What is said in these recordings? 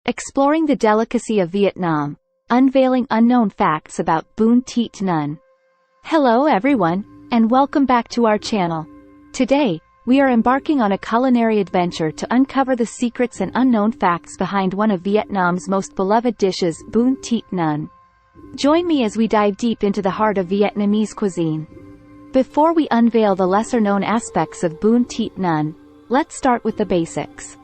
Exploring the delicacy of Vietnam, unveiling unknown facts about Bun Thit Nuong. Hello everyone, and welcome back to our channel. Today, we are embarking on a culinary adventure to uncover the secrets and unknown facts behind one of Vietnam's most beloved dishes, Bun Thit Nuong. Join me as we dive deep into the heart of Vietnamese cuisine. Before we unveil the lesser-known aspects of Bun Thit Nuong, let's start with the basics.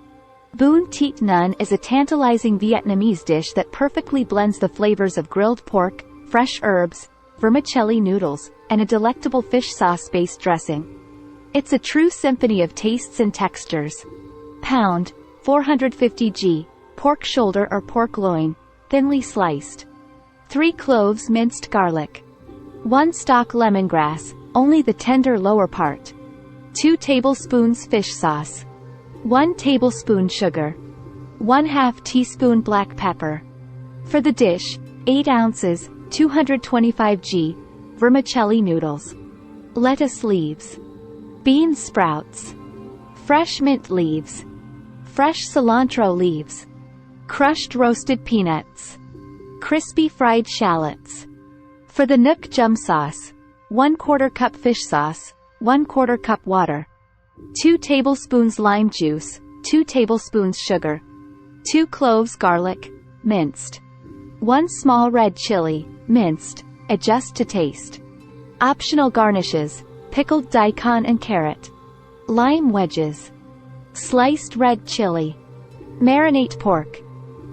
Bun Thit Nuong is a tantalizing Vietnamese dish that perfectly blends the flavors of grilled pork, fresh herbs, vermicelli noodles, and a delectable fish sauce-based dressing. It's a true symphony of tastes and textures. Pound, 450 g, pork shoulder or pork loin, thinly sliced. 3 cloves minced garlic. 1 stalk lemongrass, only the tender lower part. 2 tablespoons fish sauce. 1 tablespoon sugar. 1/2 teaspoon black pepper. For the dish, 8 ounces, 225 g, vermicelli noodles. Lettuce leaves. Bean sprouts. Fresh mint leaves. Fresh cilantro leaves. Crushed roasted peanuts. Crispy fried shallots. For the Nuoc sauce, 1/4 cup fish sauce, 1/4 cup water. 2 tablespoons lime juice, 2 tablespoons sugar. 2 cloves garlic, minced. 1 small red chili, minced, adjust to taste. Optional garnishes, pickled daikon and carrot. Lime wedges. Sliced red chili. Marinate pork.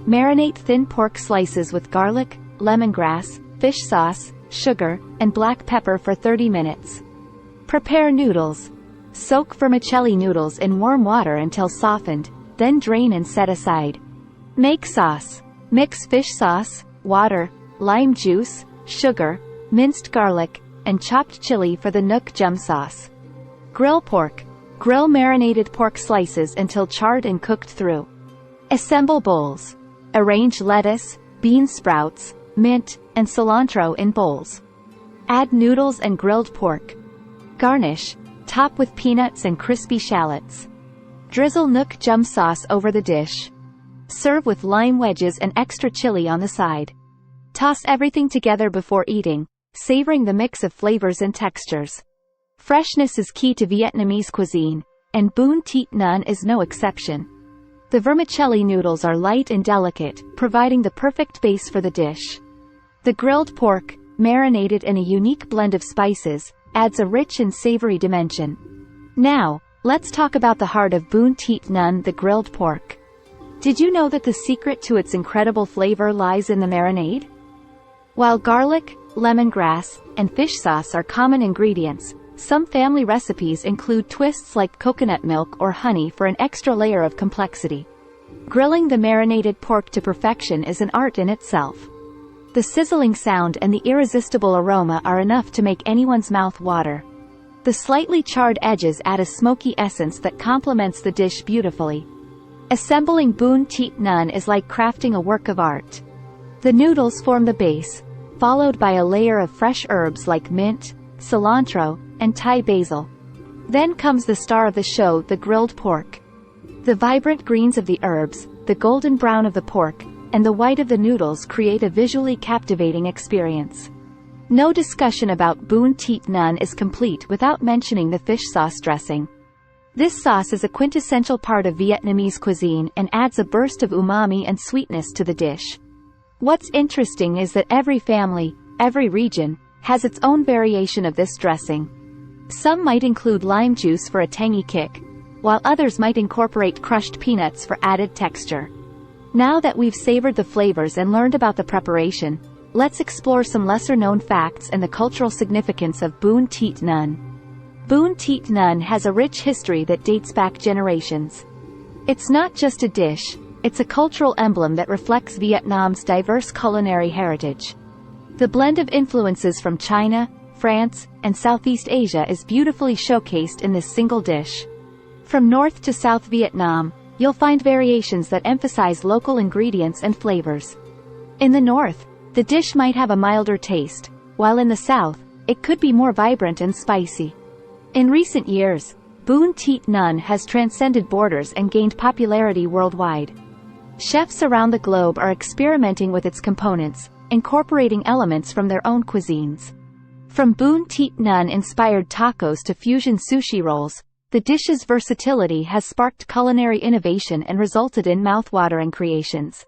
Marinate thin pork slices with garlic, lemongrass, fish sauce, sugar, and black pepper for 30 minutes. Prepare noodles. Soak vermicelli noodles in warm water until softened, then drain and set aside. Make sauce. Mix fish sauce, water, lime juice, sugar, minced garlic, and chopped chili for the Nuoc sauce. Grill pork. Grill marinated pork slices until charred and cooked through. Assemble bowls. Arrange lettuce, bean sprouts, mint, and cilantro in bowls. Add noodles and grilled pork. Garnish. Top with peanuts and crispy shallots. Drizzle Nuoc sauce over the dish. Serve with lime wedges and extra chili on the side. Toss everything together before eating, savoring the mix of flavors and textures. Freshness is key to Vietnamese cuisine, and Bun Thit Nuong is no exception. The vermicelli noodles are light and delicate, providing the perfect base for the dish. The grilled pork, marinated in a unique blend of spices, adds a rich and savory dimension. Now, let's talk about the heart of Bun Thit Nuong, the grilled pork. Did you know that the secret to its incredible flavor lies in the marinade? While garlic, lemongrass, and fish sauce are common ingredients, some family recipes include twists like coconut milk or honey for an extra layer of complexity. Grilling the marinated pork to perfection is an art in itself. The sizzling sound and the irresistible aroma are enough to make anyone's mouth water. The slightly charred edges add a smoky essence that complements the dish beautifully. Assembling Bun Thit Nuong is like crafting a work of art. The noodles form the base, followed by a layer of fresh herbs like mint, cilantro, and Thai basil. Then comes the star of the show, the grilled pork. The vibrant greens of the herbs, the golden brown of the pork, and the white of the noodles create a visually captivating experience. No discussion about Bun Thit Nuong is complete without mentioning the fish sauce dressing. This sauce is a quintessential part of Vietnamese cuisine and adds a burst of umami and sweetness to the dish. What's interesting is that every family, every region, has its own variation of this dressing. Some might include lime juice for a tangy kick, while others might incorporate crushed peanuts for added texture. Now that we've savored the flavors and learned about the preparation, let's explore some lesser-known facts and the cultural significance of Bun Thit Nuong. Bun Thit Nuong has a rich history that dates back generations. It's not just a dish, it's a cultural emblem that reflects Vietnam's diverse culinary heritage. The blend of influences from China, France, and Southeast Asia is beautifully showcased in this single dish. From North to South Vietnam, you'll find variations that emphasize local ingredients and flavors. In the north, the dish might have a milder taste, while in the south, it could be more vibrant and spicy. In recent years, Bun Thit Nuong has transcended borders and gained popularity worldwide. Chefs around the globe are experimenting with its components, incorporating elements from their own cuisines. From Bun Thit Nuong-inspired tacos to fusion sushi rolls, the dish's versatility has sparked culinary innovation and resulted in mouth-watering creations.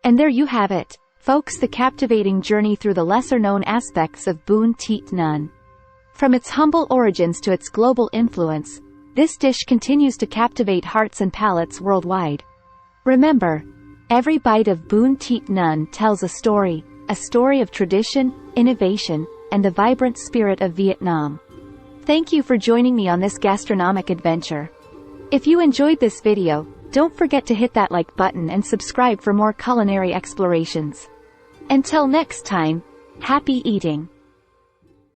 And there you have it, folks, the captivating journey through the lesser-known aspects of Bun Thit Nuong. From its humble origins to its global influence, this dish continues to captivate hearts and palates worldwide. Remember, every bite of Bun Thit Nuong tells a story of tradition, innovation, and the vibrant spirit of Vietnam. Thank you for joining me on this gastronomic adventure. If you enjoyed this video, don't forget to hit that like button and subscribe for more culinary explorations. Until next time, happy eating!